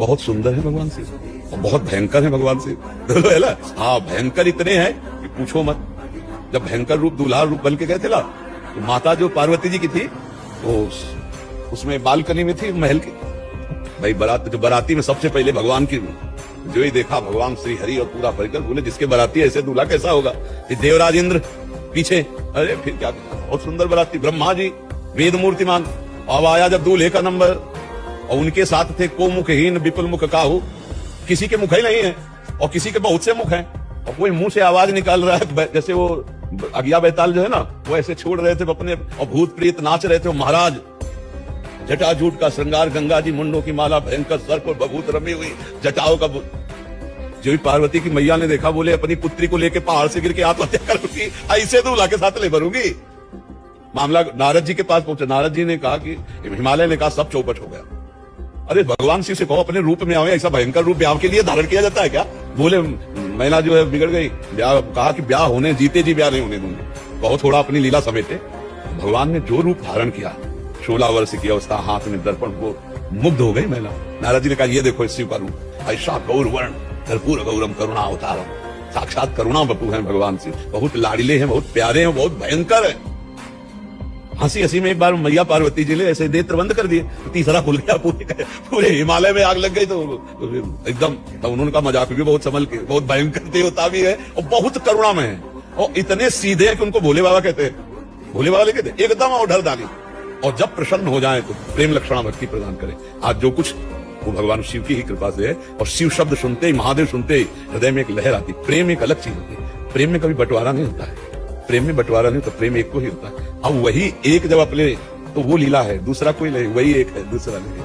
बहुत सुंदर है भगवान शिव और बहुत भयंकर है भगवान शिव। दोनों है ना। हाँ, भयंकर इतने हैं कि पूछो मत। जब भयंकर रूप दूल्हा रूप बन के गए थे ना, तो माता जो पार्वती जी की थी वो उसमें बालकनी में थी महल की। भाई बाराती में सबसे पहले भगवान की जो ही देखा, भगवान श्री हरि और पूरा परिकर, बोले जिसके बाराती ऐसे दूल्हा कैसा होगा। ये देवराज इंद्र पीछे, अरे फिर क्या, बहुत सुंदर बाराती, ब्रह्मा जी वेद मूर्तिमान। अब आया जब दूल्हे का नंबर, और उनके साथ थे को मुखहीन विपुल मुख काहू, किसी के मुख ही नहीं है और किसी के बहुत से मुख हैं, और कोई मुंह से आवाज निकाल रहा है जैसे वो अगिया बैताल जो है ना, वो ऐसे छोड़ रहे थे अपने, और भूत प्रेत नाच रहे थे। महाराज जटाजूट का श्रृंगार, गंगा जी मुंडों की माला, भयंकर सर्प और बभूत रमी हुई जटाओं का। जो ही पार्वती की मैया ने देखा, बोले अपनी पुत्री को लेके पहाड़ से गिर के आत्महत्या करूंगी, ऐसे दूल्हा के साथ ले भरूंगी। मामला नारद जी के पास पहुंचा। नारद जी ने कहा कि हिमालय ने कहा सब चौपट हो गया। अरे भगवान शिव से कहो अपने रूप में आवे, ऐसा भयंकर रूप ब्याह के लिए धारण किया जाता है क्या। बोले मैना जो है बिगड़ गई, ब्याह कहा कि ब्याह होने, जीते जी ब्याह नहीं होने दूंगी, बहुत थोड़ा अपनी लीला समेटे। भगवान ने जो रूप धारण किया, 16 वर्ष की अवस्था, हाथ में दर्पण, वो मुग्ध हो गई महिला। नारद जी ने कहा ये देखो शिव का रूप, ऐसा गौर वर्ण, कर्पूर गौरम करुणा अवतारम, साक्षात करुणा बपू है भगवान शिव। बहुत लाडले हैं, बहुत प्यारे हैं, बहुत भयंकर है। हंसी हंसी में एक बार मैया पार्वती जी ने ऐसे नेत्र बंद कर दिए, तीसरा खुल गया, पूरे हिमालय में आग लग गई। तो एकदम, तो उन्होंने कहा मजाक भी बहुत संभल के, बहुत भयंकर देवता भी है और बहुत करुणा में है, और इतने सीधे हैं कि उनको भोले बाबा कहते हैं। भोले बाबा कहते हैं एकदम और ढल डाली, और जब प्रसन्न हो जाए तो प्रेम लक्षणा भक्ति प्रदान करें। आज जो कुछ वो भगवान शिव की ही कृपा से है। और शिव शब्द सुनते ही, महादेव सुनते ही हृदय में एक लहर आती। प्रेम एक अलग चीज होती है, प्रेम में कभी बंटवारा नहीं होता है, प्रेम में बंटवारा नहीं होता, प्रेम एक को ही होता है। अब वही एक जब अपने, तो वो लीला है, दूसरा कोई नहीं, वही एक है, दूसरा नहीं।